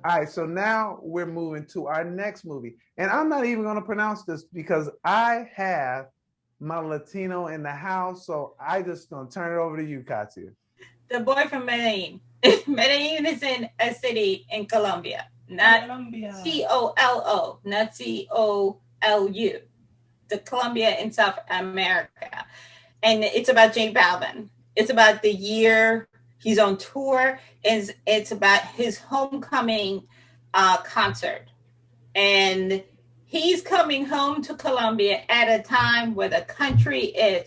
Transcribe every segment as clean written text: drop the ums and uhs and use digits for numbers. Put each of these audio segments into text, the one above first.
All right, so now we're moving to our next movie. And I'm not even going to pronounce this because I have my Latino in the house. So I just going to turn it over to you, Katya. The Boy from Medellin. Medellin is in a city in Colombia, not Colombia. COLO, not COLU. The Colombia in South America. And it's about J Balvin. It's about the year he's on tour. It's about his homecoming concert. And he's coming home to Colombia at a time where the country is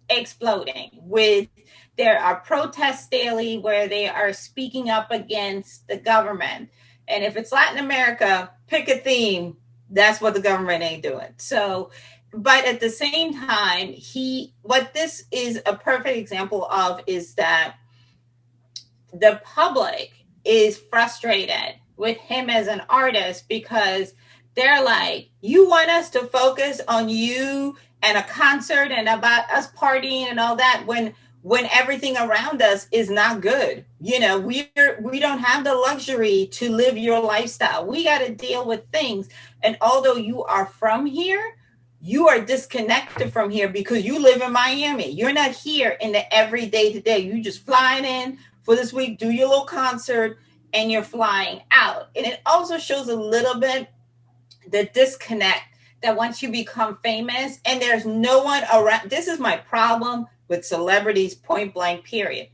exploding with there are protests daily where they are speaking up against the government. And if it's Latin America, pick a theme. That's what the government ain't doing. So, but at the same time, what this is a perfect example of is that the public is frustrated with him as an artist because they're like, you want us to focus on you and a concert and about us partying and all that when everything around us is not good. You know, we don't have the luxury to live your lifestyle. We got to deal with things. And although you are from here, you are disconnected from here because you live in Miami. You're not here in the everyday to day. You just flying in for this week, do your little concert, and you're flying out. And it also shows a little bit the disconnect that once you become famous and there's no one around. This is my problem with celebrities, point blank, period.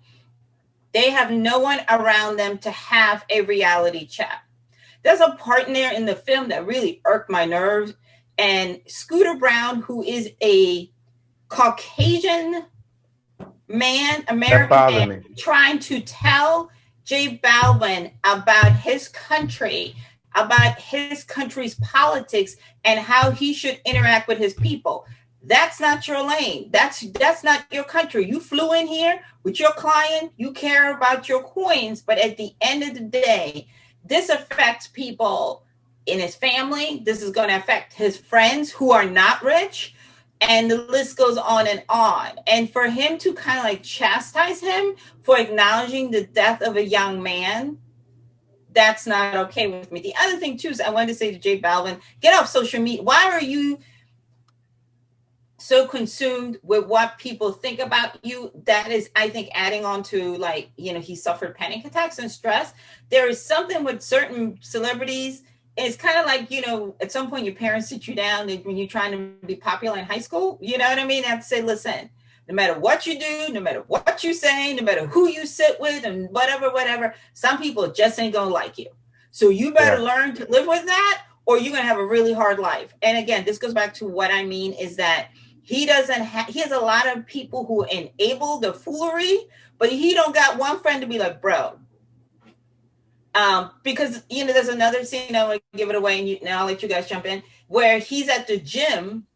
They have no one around them to have a reality check. There's a part in there in the film that really irked my nerves. And Scooter Brown, who is a Caucasian man, American man, trying to tell J Balvin about his country, about his country's politics, and how he should interact with his people. That's not your lane. That's not your country. You flew in here with your client. You care about your coins, but at the end of the day, this affects people in his family. This is going to affect his friends who are not rich. And the list goes on and on. And for him to kind of like chastise him for acknowledging the death of a young man, that's not okay with me. The other thing too is I wanted to say to J Balvin, get off social media. Why are you so consumed with what people think about you? That is, I think, adding on to, like, you know, he suffered panic attacks and stress. There is something with certain celebrities. It's kind of like, you know, at some point your parents sit you down when you're trying to be popular in high school. You know what I mean? They have to say, listen, no matter what you do, no matter what you say, no matter who you sit with and whatever, some people just ain't going to like you. So you better learn to live with that or you're going to have a really hard life. And again, this goes back to what I mean is that he has a lot of people who enable the foolery, but he don't got one friend to be like, bro. Because, you know, there's another scene, I want to give it away, and now I'll let you guys jump in, where he's at the gym,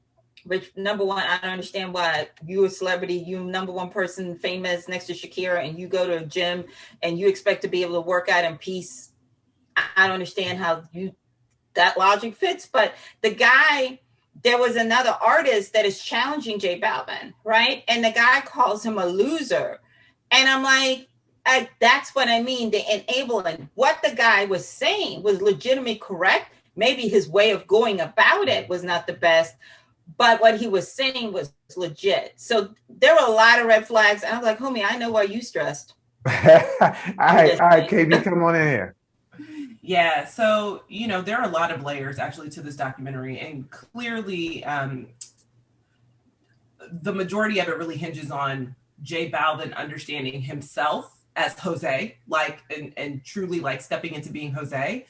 which, number one, I don't understand why you're a celebrity, you number one person famous next to Shakira, and you go to a gym and you expect to be able to work out in peace. I don't understand how that logic fits, but the guy, there was another artist that is challenging J Balvin, right? And the guy calls him a loser. And I'm like, that's what I mean. The enabling. What the guy was saying was legitimately correct. Maybe his way of going about it was not the best, but what he was saying was legit. So there were a lot of red flags. And I was like, homie, I know why you stressed. all right, KB, come on in here. Yeah, so, you know, there are a lot of layers actually to this documentary, and clearly the majority of it really hinges on J Balvin understanding himself as Jose, like, and truly like stepping into being Jose.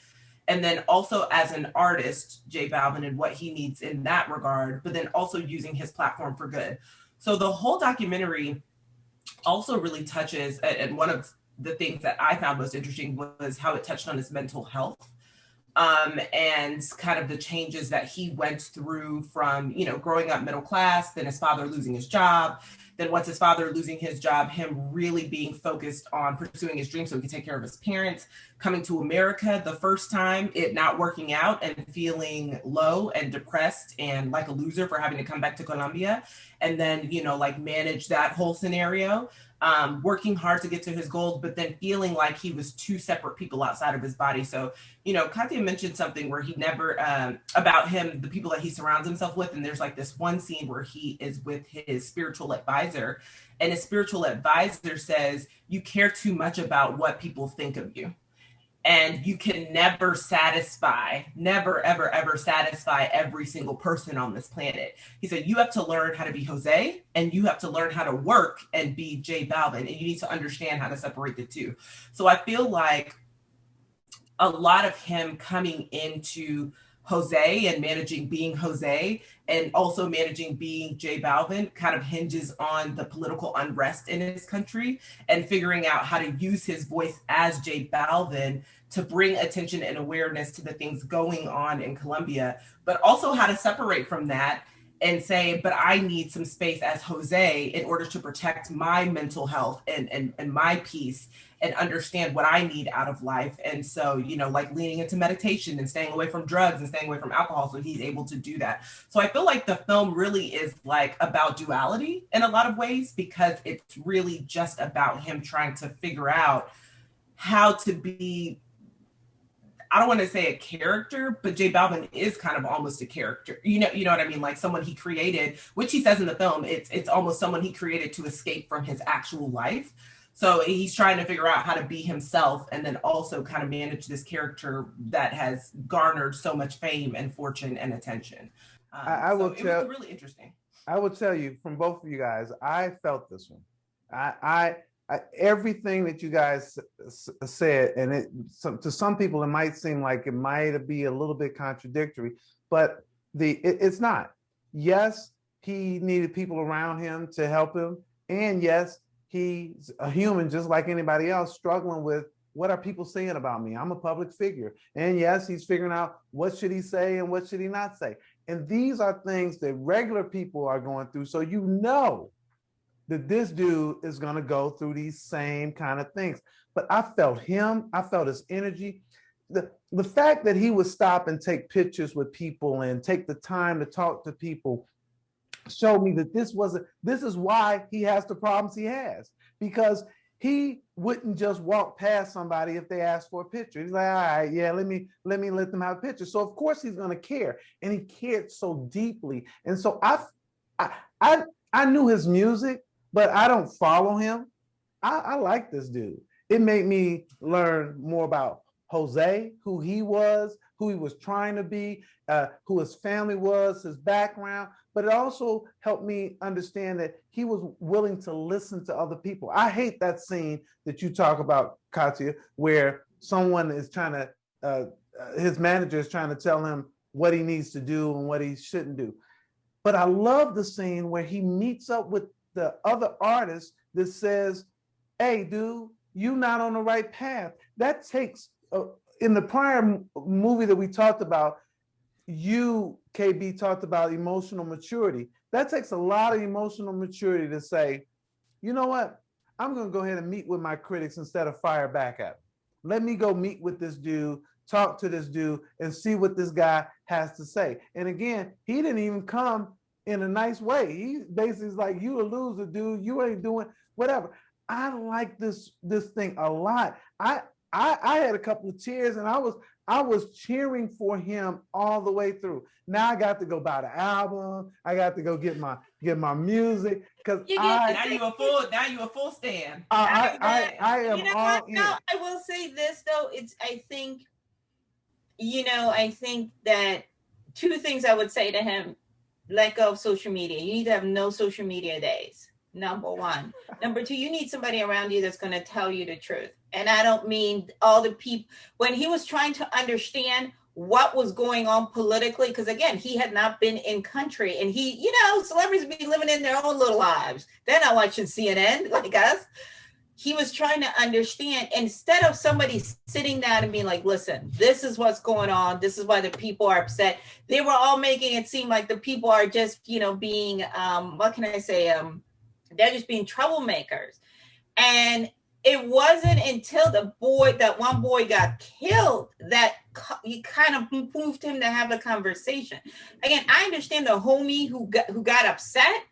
And then also as an artist, J Balvin and what he needs in that regard, but then also using his platform for good. So the whole documentary also really touches, and one of the things that I found most interesting was how it touched on his mental health. And kind of the changes that he went through from, you know, growing up middle class, then his father losing his job, then once his father losing his job, him really being focused on pursuing his dream so he could take care of his parents, coming to America the first time, it not working out and feeling low and depressed and like a loser for having to come back to Colombia and then, you know, like manage that whole scenario. working hard to get to his goals, but then feeling like he was two separate people outside of his body. So, Katya mentioned something where he never, about him, the people that he surrounds himself with. And there's like this one scene where he is with his spiritual advisor, and his spiritual advisor says, you care too much about what people think of you. And you can never ever, ever satisfy every single person on this planet. He said, you have to learn how to be Jose, and you have to learn how to work and be J Balvin. And you need to understand how to separate the two. So I feel like a lot of him coming into Jose and managing being Jose and also managing being J Balvin kind of hinges on the political unrest in his country and figuring out how to use his voice as J Balvin to bring attention and awareness to the things going on in Colombia, but also how to separate from that and say, but I need some space as Jose in order to protect my mental health and my peace and understand what I need out of life. And so, like leaning into meditation and staying away from drugs and staying away from alcohol. So he's able to do that. So I feel like the film really is like about duality in a lot of ways, because it's really just about him trying to figure out how to be, I don't want to say a character, but J Balvin is kind of almost a character. You know what I mean? Like someone he created, which he says in the film, it's almost someone he created to escape from his actual life. So he's trying to figure out how to be himself and then also kind of manage this character that has garnered so much fame and fortune and attention. It was really interesting. I will tell you from both of you guys, I felt this one. I everything that you guys said, and to some people it might seem like it might be a little bit contradictory, but it's not. Yes, he needed people around him to help him, and yes, he's a human just like anybody else, struggling with what are people saying about me? I'm a public figure, and yes, he's figuring out what should he say and what should he not say, and these are things that regular people are going through. So that this dude is going to go through these same kind of things. But I felt him. I felt his energy. The fact that he would stop and take pictures with people and take the time to talk to people showed me that this is why he has the problems he has, because he wouldn't just walk past somebody if they asked for a picture. He's like, all right, yeah, let me let them have a picture. So of course he's going to care, and he cared so deeply. And so I knew his music, but I don't follow him. I like this dude. It made me learn more about Jose, who he was trying to be, who his family was, his background, but it also helped me understand that he was willing to listen to other people. I hate that scene that you talk about, Katya, where someone is trying to, his manager is trying to tell him what he needs to do and what he shouldn't do. But I love the scene where he meets up with the other artist that says, hey, dude, you're not on the right path. That takes, in the prior movie that we talked about, you, KB, talked about emotional maturity. That takes a lot of emotional maturity to say, you know what? I'm going to go ahead and meet with my critics instead of fire back at them. Let me go meet with this dude, talk to this dude, and see what this guy has to say. And again, he didn't even come in a nice way. He basically is like, you a loser, dude. You ain't doing whatever. I like this thing a lot. I had a couple of tears, and I was cheering for him all the way through. Now I got to go buy the album. I got to go get my music, because now you a full stand. I am all in. No, I will say this though. I think that two things I would say to him: let go of social media. You need to have no social media days. Number one. Number two, you need somebody around you that's going to tell you the truth. And I don't mean all the people. When he was trying to understand what was going on politically, because again, he had not been in country, and celebrities be living in their own little lives. They're not watching CNN like us. He was trying to understand, instead of somebody sitting down and being like, listen, this is what's going on. This is why the people are upset. They were all making it seem like the people are just, being, what can I say? They're just being troublemakers. And it wasn't until that one boy got killed that you kind of moved him to have a conversation. Again, I understand the homie who got upset,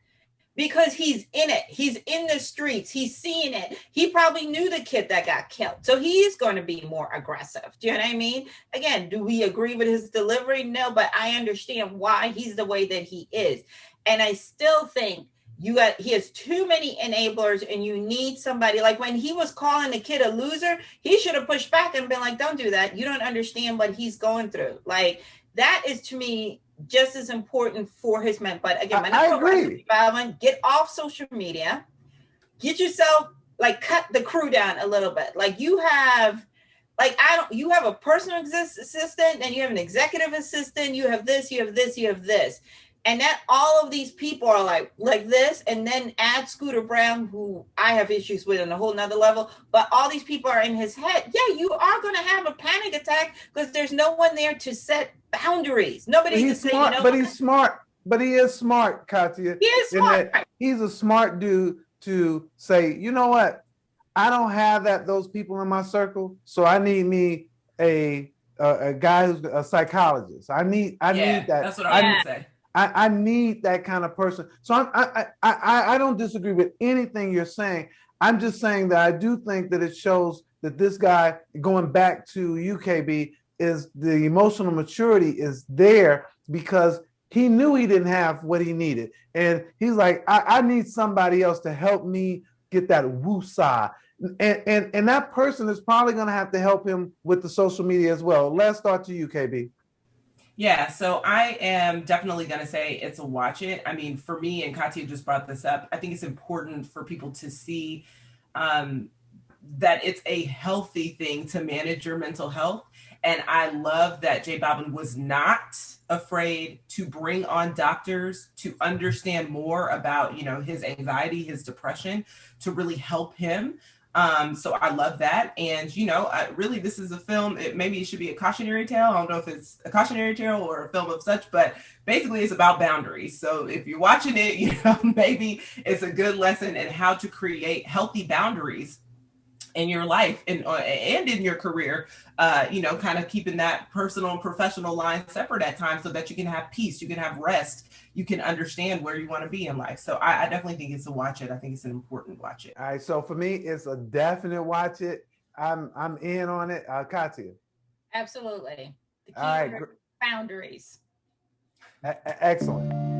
because he's in it. He's in the streets. He's seeing it. He probably knew the kid that got killed. So he is going to be more aggressive. Do you know what I mean? Again, do we agree with his delivery? No, but I understand why he's the way that he is. And I still think he has too many enablers, and you need somebody like when he was calling the kid a loser, he should have pushed back and been like, don't do that. You don't understand what he's going through. Like, that is, to me, just as important for his men. But again, I agree. Balvin, get off social media, get yourself, like, cut the crew down a little bit. Like, you have, like, you have a personal assistant, and you have an executive assistant, you have this, you have this, you have this. And that all of these people are like this, and then add Scooter Brown, who I have issues with on a whole nother level, but all these people are in his head. Yeah, you are going to have a panic attack because there's no one there to set boundaries. Nobody to say, smart, but he's smart. But he is smart, Katya. He is smart. He's a smart dude to say, you know what? I don't have those people in my circle, so I need me a guy who's a psychologist. I need that. That's what I would say. I need that kind of person. So I don't disagree with anything you're saying. I'm just saying that I do think that it shows that this guy, going back to UKB, is the emotional maturity is there because he knew he didn't have what he needed. And he's like, I need somebody else to help me get that woosah. And that person is probably going to have to help him with the social media as well. Let's start to you, KB. Yeah, so I am definitely going to say it's a watch it. I mean, for me, and Katya just brought this up, I think it's important for people to see that it's a healthy thing to manage your mental health. And I love that J Balvin was not afraid to bring on doctors to understand more about, his anxiety, his depression, to really help him. So I love that. And, really, this is a film. Maybe it should be a cautionary tale. I don't know if it's a cautionary tale or a film of such, but basically it's about boundaries. So if you're watching it, maybe it's a good lesson in how to create healthy boundaries in your life and in your career, kind of keeping that personal and professional line separate at times so that you can have peace, you can have rest, you can understand where you want to be in life. So I definitely think it's a watch it. I think it's an important watch it. All right. So for me, it's a definite watch it. I'm in on it. Katya. Absolutely. The key All right. boundaries. Excellent.